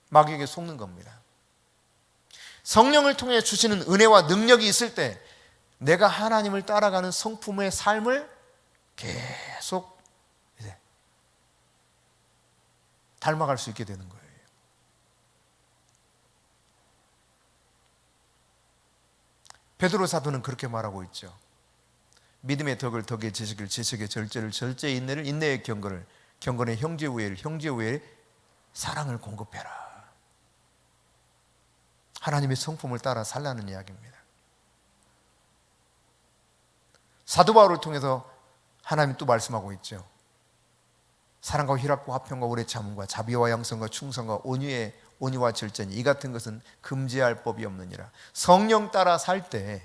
마귀에게 속는 겁니다. 성령을 통해 주시는 은혜와 능력이 있을 때 내가 하나님을 따라가는 성품의 삶을 계속 이제 닮아갈 수 있게 되는 거예요. 베드로 사도는 그렇게 말하고 있죠. 믿음의 덕을 덕의 지식을 지식의 절제를 절제의 인내를 인내의 경건을 경건의 형제 우애를 형제 우애의 사랑을 공급해라. 하나님의 성품을 따라 살라는 이야기입니다. 사도 바울을 통해서 하나님 또 말씀하고 있죠. 사랑과 희락과 화평과 오래 참음과 자비와 양성과 충성과 온유와 절제니 이 같은 것은 금지할 법이 없느니라. 성령 따라 살 때,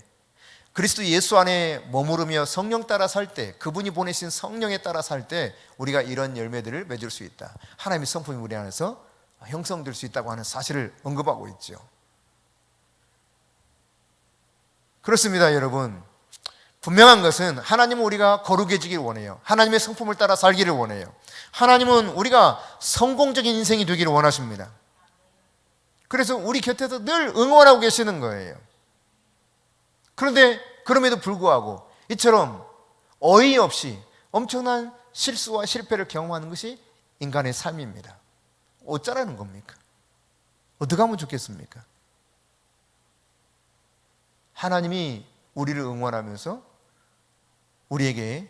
그리스도 예수 안에 머무르며 성령 따라 살 때, 그분이 보내신 성령에 따라 살 때 우리가 이런 열매들을 맺을 수 있다. 하나님의 성품이 우리 안에서 형성될 수 있다고 하는 사실을 언급하고 있죠. 그렇습니다, 여러분. 분명한 것은 하나님은 우리가 거룩해지기를 원해요. 하나님의 성품을 따라 살기를 원해요. 하나님은 우리가 성공적인 인생이 되기를 원하십니다. 그래서 우리 곁에서 늘 응원하고 계시는 거예요. 그런데 그럼에도 불구하고 이처럼 어이없이 엄청난 실수와 실패를 경험하는 것이 인간의 삶입니다. 어쩌라는 겁니까? 어떻게 하면 좋겠습니까? 하나님이 우리를 응원하면서 우리에게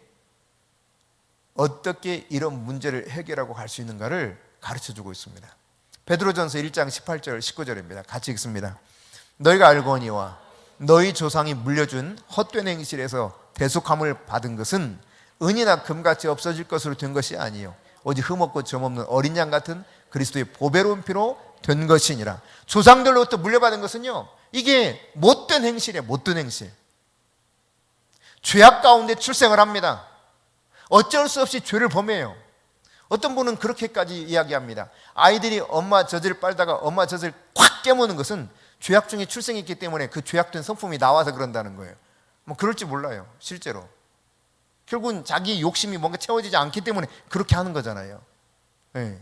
어떻게 이런 문제를 해결하고 갈 수 있는가를 가르쳐주고 있습니다. 베드로전서 1장 18절 19절입니다. 같이 읽습니다. 너희가 알거니와 너희 조상이 물려준 헛된 행실에서 대속함을 받은 것은 은이나 금같이 없어질 것으로 된 것이 아니요 오직 흠없고 점없는 어린 양 같은 그리스도의 보배로운 피로 된 것이니라. 조상들로부터 물려받은 것은요, 이게 못된 행실이에요. 못된 행실. 죄악 가운데 출생을 합니다. 어쩔 수 없이 죄를 범해요. 어떤 분은 그렇게까지 이야기합니다. 아이들이 엄마 젖을 빨다가 엄마 젖을 콱 깨무는 것은 죄악 중에 출생했기 때문에 그 죄악된 성품이 나와서 그런다는 거예요. 뭐 그럴지 몰라요, 실제로. 결국은 자기 욕심이 뭔가 채워지지 않기 때문에 그렇게 하는 거잖아요. 네.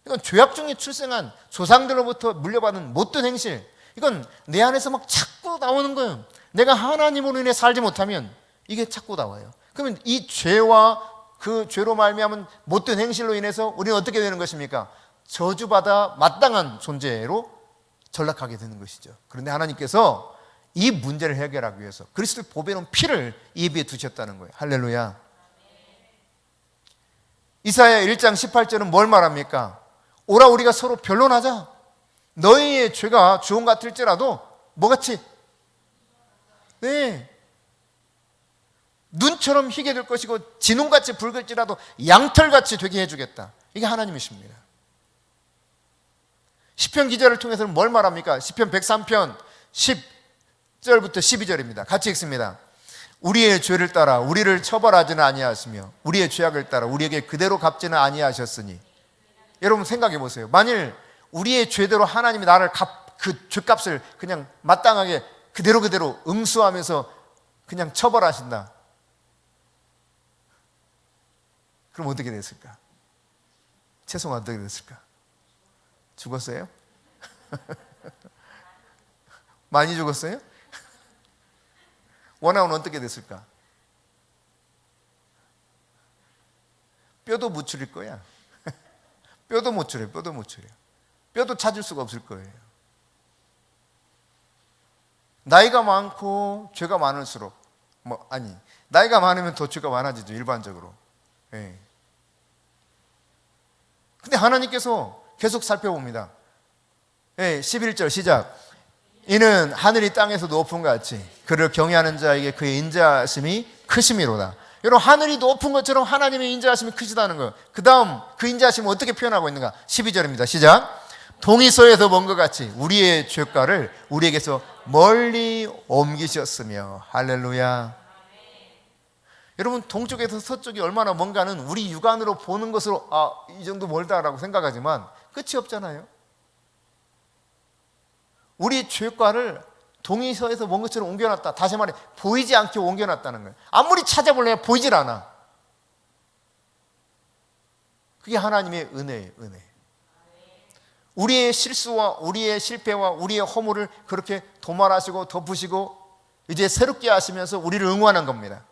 이건 죄악 중에 출생한 조상들로부터 물려받은 못된 행실, 이건 내 안에서 막 자꾸 나오는 거예요. 내가 하나님으로 인해 살지 못하면 이게 자꾸 나와요. 그러면 이 죄와 그 죄로 말미암은 못된 행실로 인해서 우리는 어떻게 되는 것입니까? 저주받아 마땅한 존재로 전락하게 되는 것이죠. 그런데 하나님께서 이 문제를 해결하기 위해서 그리스도의 보배로운 피를 예비해 두셨다는 거예요. 할렐루야. 이사야 1장 18절은 뭘 말합니까? 오라 우리가 서로 변론하자. 너희의 죄가 주홍 같을지라도 뭐같이? 네, 눈처럼 희게 될 것이고 진홍같이 붉을지라도 양털같이 되게 해주겠다. 이게 하나님이십니다. 시편 기자를 통해서는 뭘 말합니까? 시편 103편 10절부터 12절입니다. 같이 읽습니다. 우리의 죄를 따라 우리를 처벌하지는 아니하시며 우리의 죄악을 따라 우리에게 그대로 갚지는 아니하셨으니. 여러분 생각해 보세요. 만일 우리의 죄대로 하나님이 나를 그 죄값을 그냥 마땅하게 그대로 응수하면서 그냥 처벌하신다. 그럼 어떻게 됐을까? 최소한 어떻게 됐을까? 죽었어요? 많이 죽었어요? 원아웃은 어떻게 됐을까? 뼈도 못 추릴 거야. 뼈도 못 추려, 뼈도 못 추려. 뼈도 찾을 수가 없을 거예요. 나이가 많고 죄가 많을수록 나이가 많으면 더 죄가 많아지죠, 일반적으로. 예. 근데 하나님께서 계속 살펴봅니다. 예, 11절 시작. 이는 하늘이 땅에서 높은 것 같이 그를 경외하는 자에게 그의 인자하심이 크심이로다. 여러분, 하늘이 높은 것처럼 하나님의 인자하심이 크시다는 거예요. 그 다음 그 인자하심을 어떻게 표현하고 있는가? 12절입니다. 시작. 동이서에서 먼 것 같이 우리의 죄가를 우리에게서 멀리 옮기셨으며. 할렐루야. 여러분, 동쪽에서 서쪽이 얼마나 먼가는 우리 육안으로 보는 것으로 이 정도 멀다라고 생각하지만 끝이 없잖아요. 우리 죄과를 동이서에서 먼 것처럼 옮겨놨다. 다시 말해 보이지 않게 옮겨놨다는 거예요. 아무리 찾아보려면 보이질 않아. 그게 하나님의 은혜예요. 은혜. 우리의 실수와 우리의 실패와 우리의 허물을 그렇게 도말하시고 덮으시고 이제 새롭게 하시면서 우리를 응원한 겁니다.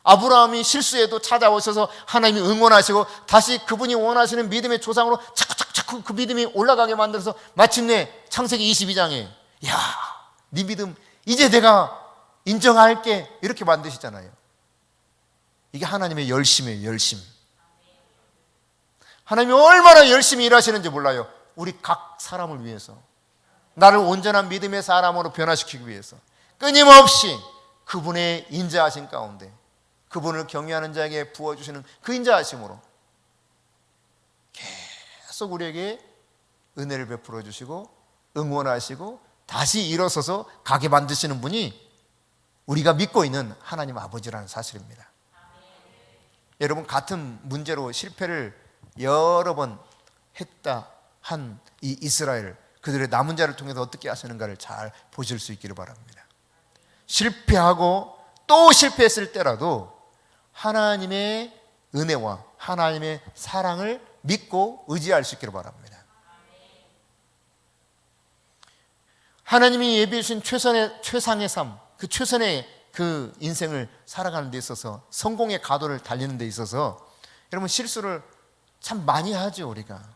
아브라함이 실수해도 찾아오셔서 하나님이 응원하시고 다시 그분이 원하시는 믿음의 조상으로 자꾸 그 믿음이 올라가게 만들어서 마침내 창세기 22장에 네 믿음 이제 내가 인정할게 이렇게 만드시잖아요. 이게 하나님의 열심이에요. 열심. 하나님이 얼마나 열심히 일하시는지 몰라요. 우리 각 사람을 위해서, 나를 온전한 믿음의 사람으로 변화시키기 위해서 끊임없이 그분의 인자하심 가운데 그분을 경외하는 자에게 부어주시는 그 인자하심으로 계속 우리에게 은혜를 베풀어 주시고 응원하시고 다시 일어서서 가게 만드시는 분이 우리가 믿고 있는 하나님 아버지라는 사실입니다. 여러분, 같은 문제로 실패를 여러 번 했다 한 이 이스라엘, 그들의 남은 자를 통해서 어떻게 하시는가를 잘 보실 수 있기를 바랍니다. 실패하고 또 실패했을 때라도 하나님의 은혜와 하나님의 사랑을 믿고 의지할 수 있기를 바랍니다. 하나님이 예비해 주신 최상의 삶, 그 최선의 그 인생을 살아가는 데 있어서, 성공의 가도를 달리는 데 있어서 여러분, 실수를 참 많이 하죠. 우리가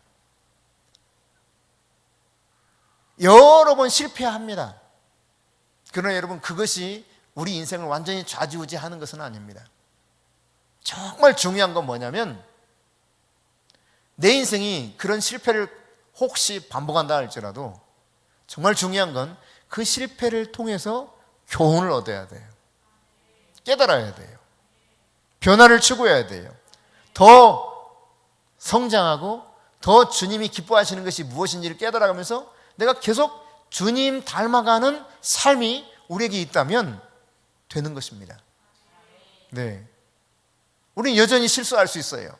여러 번 실패합니다. 그러나 여러분, 그것이 우리 인생을 완전히 좌지우지하는 것은 아닙니다. 정말 중요한 건 뭐냐면, 내 인생이 그런 실패를 혹시 반복한다 할지라도 정말 중요한 건 그 실패를 통해서 교훈을 얻어야 돼요. 깨달아야 돼요. 변화를 추구해야 돼요. 더 성장하고 더 주님이 기뻐하시는 것이 무엇인지를 깨달아가면서 내가 계속 주님 닮아가는 삶이 우리에게 있다면 되는 것입니다. 네. 우리는 여전히 실수할 수 있어요.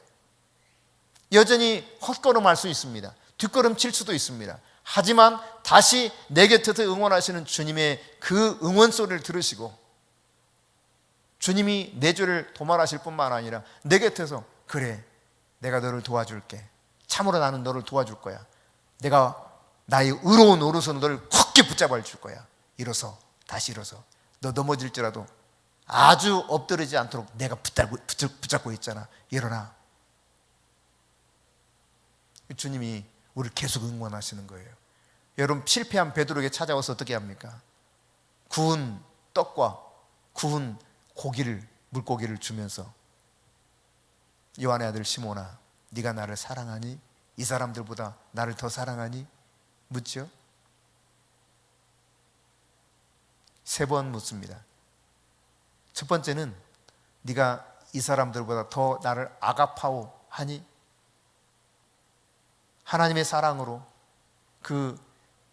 여전히 헛걸음할 수 있습니다. 뒷걸음 칠 수도 있습니다. 하지만 다시 내 곁에서 응원하시는 주님의 그 응원 소리를 들으시고 주님이 내 죄를 도말하실 뿐만 아니라 내 곁에서 그래, 내가 너를 도와줄게. 참으로 나는 너를 도와줄 거야. 내가 나의 의로운 오른손으로 너를 굳게 붙잡아 줄 거야. 일어서, 다시 일어서. 너 넘어질지라도 아주 엎드리지 않도록 내가 붙잡고 있잖아. 일어나. 주님이 우리를 계속 응원하시는 거예요. 여러분, 실패한 베드로에게 찾아와서 어떻게 합니까? 구운 떡과 구운 물고기를 주면서 요한의 아들 시몬아, 네가 나를 사랑하니? 이 사람들보다 나를 더 사랑하니? 묻죠. 3번 묻습니다. 첫 번째는 네가 이 사람들보다 더 나를 아가파오 하니? 하나님의 사랑으로, 그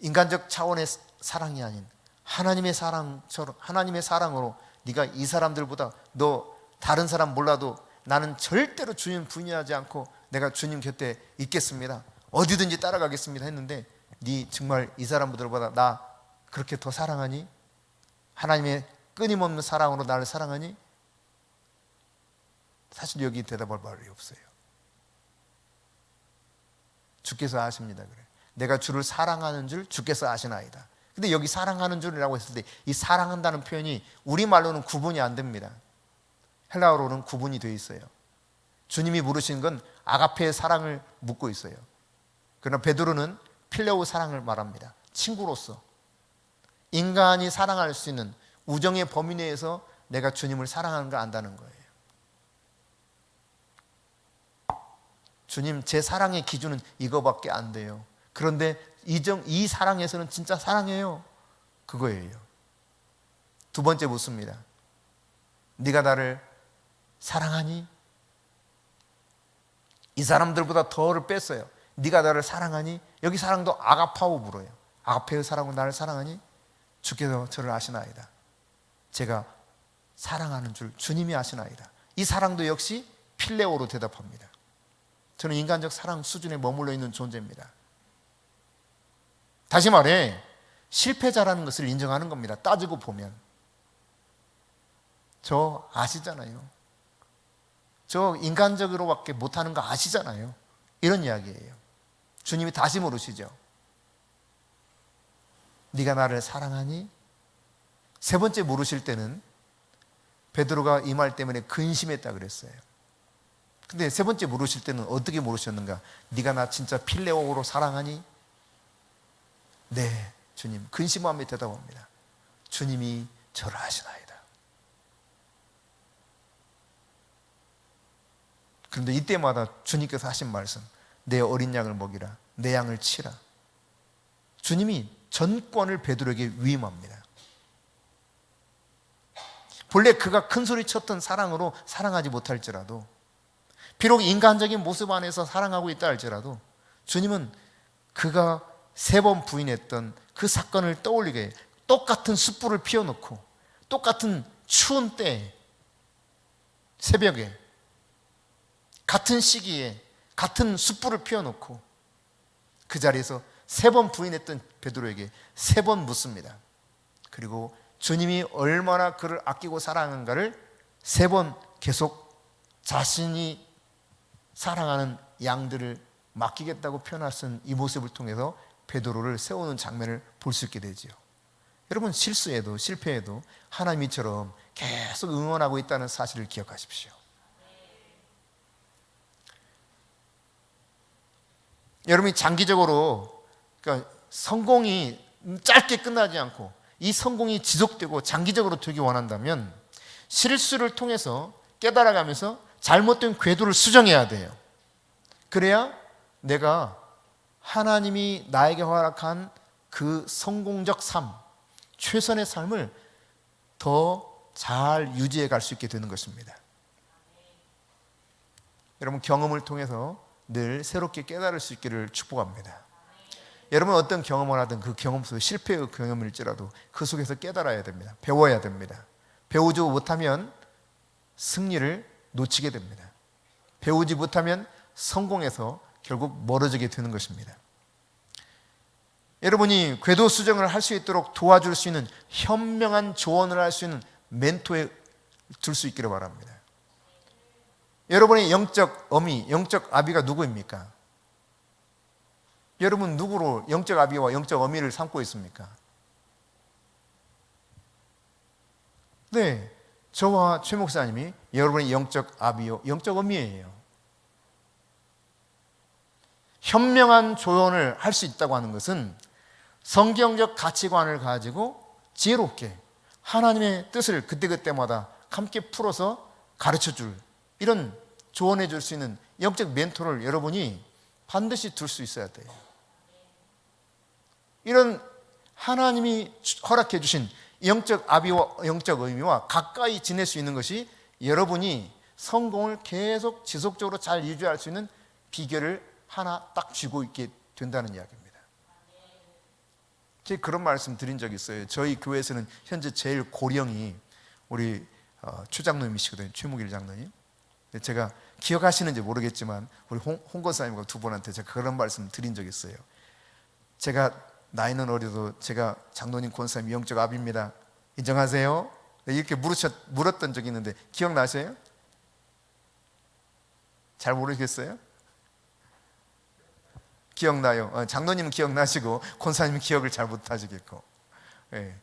인간적 차원의 사랑이 아닌 하나님의 사랑처럼, 하나님의 사랑으로 네가 이 사람들보다, 너 다른 사람 몰라도 나는 절대로 주님 분이하지 않고 내가 주님 곁에 있겠습니다. 어디든지 따라가겠습니다 했는데, 네 정말 이 사람들보다 나 그렇게 더 사랑하니? 하나님의 끊임없는 사랑으로 나를 사랑하니? 사실 여기 대답할 말이 없어요. 주께서 아십니다. 그래. 내가 주를 사랑하는 줄 주께서 아시나이다. 근데 여기 사랑하는 줄이라고 했을 때 이 사랑한다는 표현이 우리말로는 구분이 안 됩니다. 헬라어로는 구분이 되어 있어요. 주님이 물으신 건 아가페의 사랑을 묻고 있어요. 그러나 베드로는 필레오 사랑을 말합니다. 친구로서 인간이 사랑할 수 있는 우정의 범위 내에서 내가 주님을 사랑하는 걸 안다는 거예요. 주님, 제 사랑의 기준은 이거밖에 안 돼요. 그런데 이 사랑에서는 진짜 사랑해요. 그거예요. 두 번째 묻습니다. 네가 나를 사랑하니? 이 사람들보다 더를 뺐어요. 네가 나를 사랑하니? 여기 사랑도 아가파오 불어요. 아가페의 사랑으로 나를 사랑하니? 주께서 저를 아시나이다. 제가 사랑하는 줄 주님이 아시나이다. 이 사랑도 역시 필레오로 대답합니다. 저는 인간적 사랑 수준에 머물러 있는 존재입니다. 다시 말해 실패자라는 것을 인정하는 겁니다. 따지고 보면 저 아시잖아요. 저 인간적으로밖에 못하는 거 아시잖아요. 이런 이야기예요. 주님이 다시 물으시죠. 네가 나를 사랑하니? 세 번째 물으실 때는 베드로가 이 말 때문에 근심했다 그랬어요. 근데 세 번째 물으실 때는 어떻게 물으셨는가? 네가 나 진짜 필레오로 사랑하니? 네, 주님. 근심하며 대답합니다. 주님이 저를 아시나이다. 그런데 이때마다 주님께서 하신 말씀, 내 어린 양을 먹이라, 내 양을 치라. 주님이 전권을 베드로에게 위임합니다. 본래 그가 큰 소리 쳤던 사랑으로 사랑하지 못할지라도, 비록 인간적인 모습 안에서 사랑하고 있다 할지라도 주님은 그가 3번 부인했던 그 사건을 떠올리게 똑같은 숯불을 피워놓고 똑같은 추운 때 새벽에 같은 시기에 같은 숯불을 피워놓고 그 자리에서 3번 부인했던 베드로에게 3번 묻습니다. 그리고 주님이 얼마나 그를 아끼고 사랑하는가를 3번 계속 자신이 사랑하는 양들을 맡기겠다고 표현할 수 있는 이 모습을 통해서 베드로를 세우는 장면을 볼 수 있게 되죠. 여러분, 실수해도 실패해도 하나님 이처럼 계속 응원하고 있다는 사실을 기억하십시오. 여러분이 장기적으로, 그러니까 성공이 짧게 끝나지 않고 이 성공이 지속되고 장기적으로 되기 원한다면 실수를 통해서 깨달아가면서 잘못된 궤도를 수정해야 돼요. 그래야 내가 하나님이 나에게 허락한 그 성공적 삶, 최선의 삶을 더 잘 유지해 갈 수 있게 되는 것입니다. 여러분, 경험을 통해서 늘 새롭게 깨달을 수 있기를 축복합니다. 여러분, 어떤 경험을 하든 그 경험 속에 실패의 경험일지라도 그 속에서 깨달아야 됩니다. 배워야 됩니다. 배우지 못하면 승리를 놓치게 됩니다. 배우지 못하면 성공에서 결국 멀어지게 되는 것입니다. 여러분이 궤도 수정을 할 수 있도록 도와줄 수 있는 현명한 조언을 할 수 있는 멘토에 둘 수 있기를 바랍니다. 여러분의 영적 어미, 영적 아비가 누구입니까? 여러분 누구로 영적 아비와 영적 어미를 삼고 있습니까? 네, 저와 최 목사님이 여러분의 영적 아비요, 영적 어미예요. 현명한 조언을 할 수 있다고 하는 것은 성경적 가치관을 가지고 지혜롭게 하나님의 뜻을 그때그때마다 함께 풀어서 가르쳐줄, 이런 조언해 줄 수 있는 영적 멘토를 여러분이 반드시 둘 수 있어야 돼요. 이런 하나님이 허락해 주신 영적 아비와 영적 의미와 가까이 지낼 수 있는 것이 여러분이 성공을 계속 지속적으로 잘 유지할 수 있는 비결을 하나 딱 쥐고 있게 된다는 이야기입니다. 제가 그런 말씀 드린 적이 있어요. 저희 교회에서는 현재 제일 고령이 우리 최 장로님이시거든요. 최무길 장로님. 제가 기억하시는지 모르겠지만 우리 홍 권사님과 두 분한테 제가 그런 말씀 드린 적이 있어요. 제가 나이는 어려도 제가 장로님 권사님 영적 아비입니다. 인정하세요? 이렇게 물었던 적이 있는데 기억나세요? 잘 모르겠어요? 기억나요? 장로님은 기억나시고 권사님은 기억을 잘 못하시겠고. 예.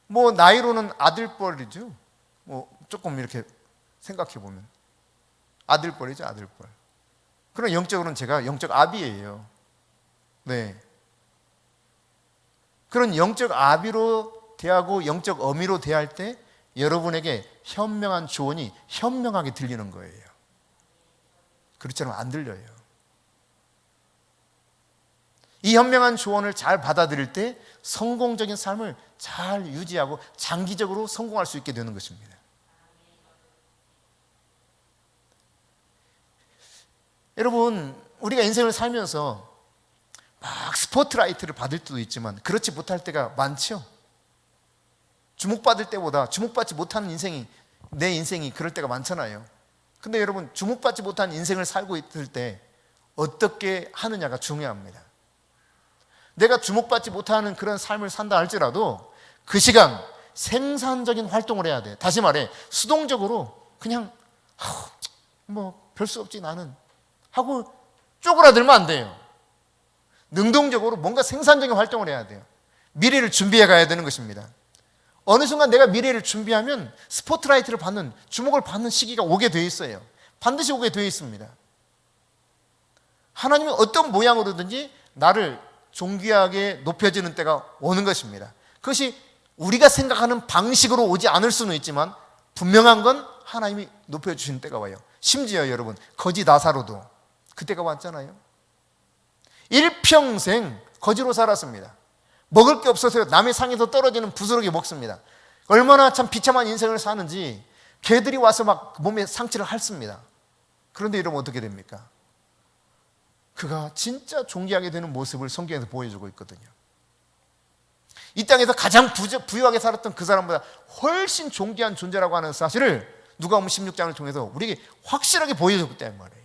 뭐 나이로는 아들뻘이죠. 뭐 조금 이렇게 생각해 보면 아들뻘이죠, 아들뻘. 그럼 영적으로는 제가 영적 아비예요. 네. 그런 영적 아비로 대하고 영적 어미로 대할 때 여러분에게 현명한 조언이 현명하게 들리는 거예요. 그렇지 않으면 안 들려요. 이 현명한 조언을 잘 받아들일 때 성공적인 삶을 잘 유지하고 장기적으로 성공할 수 있게 되는 것입니다. 여러분, 우리가 인생을 살면서 막 스포트라이트를 받을 때도 있지만 그렇지 못할 때가 많죠. 주목받을 때보다 주목받지 못하는 인생이, 내 인생이 그럴 때가 많잖아요. 근데 여러분, 주목받지 못한 인생을 살고 있을 때 어떻게 하느냐가 중요합니다. 내가 주목받지 못하는 그런 삶을 산다 할지라도 그 시간 생산적인 활동을 해야 돼. 다시 말해, 수동적으로 그냥 뭐 별 수 없지 나는 하고 쪼그라들면 안 돼요. 능동적으로 뭔가 생산적인 활동을 해야 돼요. 미래를 준비해 가야 되는 것입니다. 어느 순간 내가 미래를 준비하면 스포트라이트를 받는, 주목을 받는 시기가 오게 돼 있어요. 반드시 오게 돼 있습니다. 하나님이 어떤 모양으로든지 나를 존귀하게 높여지는 때가 오는 것입니다. 그것이 우리가 생각하는 방식으로 오지 않을 수는 있지만 분명한 건 하나님이 높여주시는 때가 와요. 심지어 여러분, 거지 나사로도 그때가 왔잖아요. 일평생 거지로 살았습니다. 먹을 게 없어서 남의 상에서 떨어지는 부스러기 먹습니다. 얼마나 참 비참한 인생을 사는지 개들이 와서 막 몸에 상처를 핥습니다. 그런데 이러면 어떻게 됩니까? 그가 진짜 존귀하게 되는 모습을 성경에서 보여주고 있거든요. 이 땅에서 가장 부유하게 살았던 그 사람보다 훨씬 존귀한 존재라고 하는 사실을 누가복음 16장을 통해서 우리에게 확실하게 보여줬기 때문에 말이에요.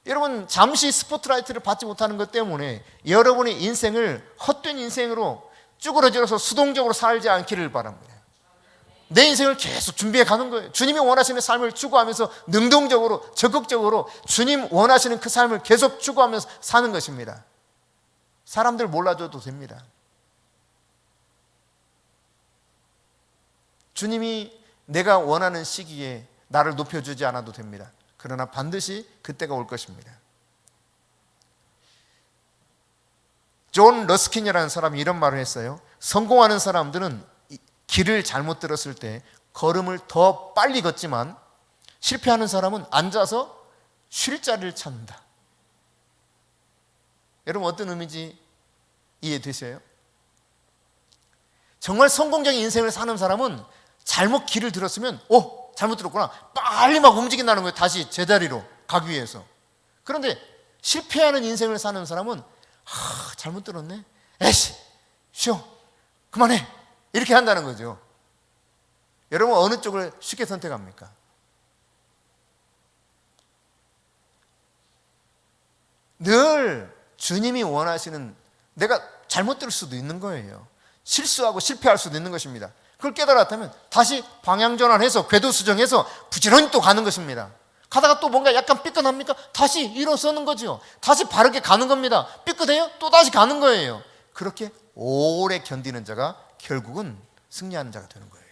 여러분, 잠시 스포트라이트를 받지 못하는 것 때문에 여러분의 인생을 헛된 인생으로 쭈그러져서 수동적으로 살지 않기를 바랍니다. 내 인생을 계속 준비해 가는 거예요. 주님이 원하시는 삶을 추구하면서 능동적으로, 적극적으로 주님 원하시는 그 삶을 계속 추구하면서 사는 것입니다. 사람들 몰라줘도 됩니다. 주님이 내가 원하는 시기에 나를 높여주지 않아도 됩니다. 그러나 반드시 그때가 올 것입니다. 존 러스킨이라는 사람이 이런 말을 했어요. 성공하는 사람들은 길을 잘못 들었을 때 걸음을 더 빨리 걷지만 실패하는 사람은 앉아서 쉴 자리를 찾는다. 여러분, 어떤 의미인지 이해되세요? 정말 성공적인 인생을 사는 사람은 잘못 길을 들었으면 잘못 들었구나, 빨리 막 움직인다는 거예요. 다시 제자리로 가기 위해서. 그런데 실패하는 인생을 사는 사람은 잘못 들었네, 에이씨 쉬어, 그만해, 이렇게 한다는 거죠. 여러분, 어느 쪽을 쉽게 선택합니까? 늘 주님이 원하시는, 내가 잘못 들을 수도 있는 거예요. 실수하고 실패할 수도 있는 것입니다. 그걸 깨달았다면 다시 방향 전환해서 궤도 수정해서 부지런히 또 가는 것입니다. 가다가 또 뭔가 약간 삐끗합니까? 다시 일어서는 거죠. 다시 바르게 가는 겁니다. 삐끗해요? 또 다시 가는 거예요. 그렇게 오래 견디는 자가 결국은 승리하는 자가 되는 거예요.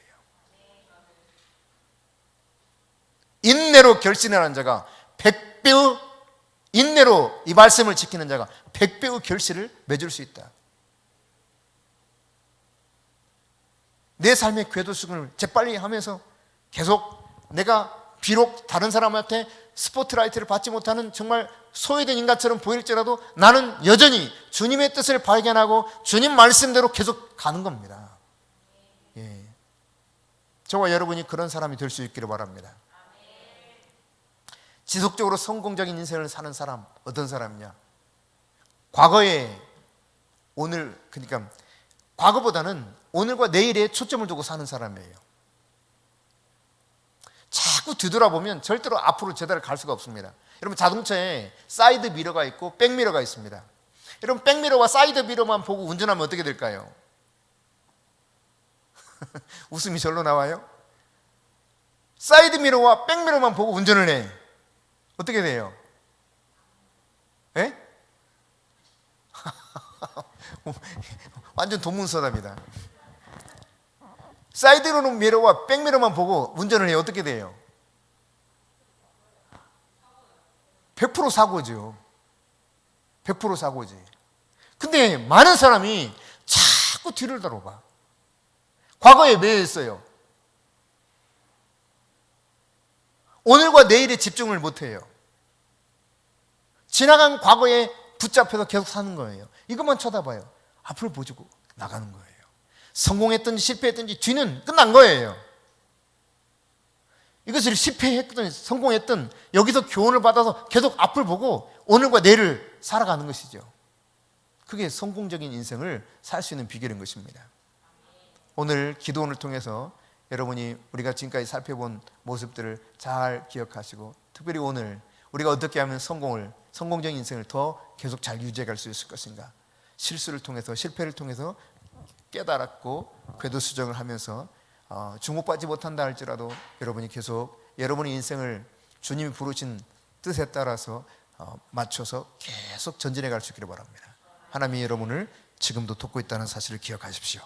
인내로 결신하는 자가 100배의, 인내로 이 말씀을 지키는 자가 100배의 결실을 맺을 수 있다. 내 삶의 궤도 수정을 재빨리 하면서 계속 내가 비록 다른 사람한테 스포트라이트를 받지 못하는 정말 소외된 인간처럼 보일지라도 나는 여전히 주님의 뜻을 발견하고 주님 말씀대로 계속 가는 겁니다. 예. 저와 여러분이 그런 사람이 될 수 있기를 바랍니다. 지속적으로 성공적인 인생을 사는 사람, 어떤 사람이냐? 과거에 오늘, 그러니까 과거보다는 오늘과 내일에 초점을 두고 사는 사람이에요. 자꾸 뒤돌아보면 절대로 앞으로 제대로 갈 수가 없습니다. 여러분, 자동차에 사이드 미러가 있고 백미러가 있습니다. 여러분, 백미러와 사이드 미러만 보고 운전하면 어떻게 될까요? 웃음이 절로 나와요? 사이드 미러와 백미러만 보고 운전을 해. 어떻게 돼요? 예? 완전 동문서답이다. 사이드로는 미러와 백미러만 보고 운전을 해요. 어떻게 돼요? 100% 사고죠. 100% 사고지. 근데 많은 사람이 자꾸 뒤를 돌아봐. 과거에 매였어요. 오늘과 내일에 집중을 못해요. 지나간 과거에 붙잡혀서 계속 사는 거예요. 이것만 쳐다봐요. 앞을 보지고 나가는 거예요. 성공했든지 실패했든지 뒤는 끝난 거예요. 이것을 실패했든 성공했든 여기서 교훈을 받아서 계속 앞을 보고 오늘과 내일을 살아가는 것이죠. 그게 성공적인 인생을 살 수 있는 비결인 것입니다. 오늘 기도원을 통해서 여러분이 우리가 지금까지 살펴본 모습들을 잘 기억하시고, 특별히 오늘 우리가 어떻게 하면 성공적인 인생을 더 계속 잘 유지해 갈 수 있을 것인가, 실수를 통해서 실패를 통해서 깨달았고 궤도 수정을 하면서 주목받지 못한다 할지라도 여러분이 계속 여러분의 인생을 주님이 부르신 뜻에 따라서 맞춰서 계속 전진해 갈 수 있기를 바랍니다. 하나님이 여러분을 지금도 돕고 있다는 사실을 기억하십시오.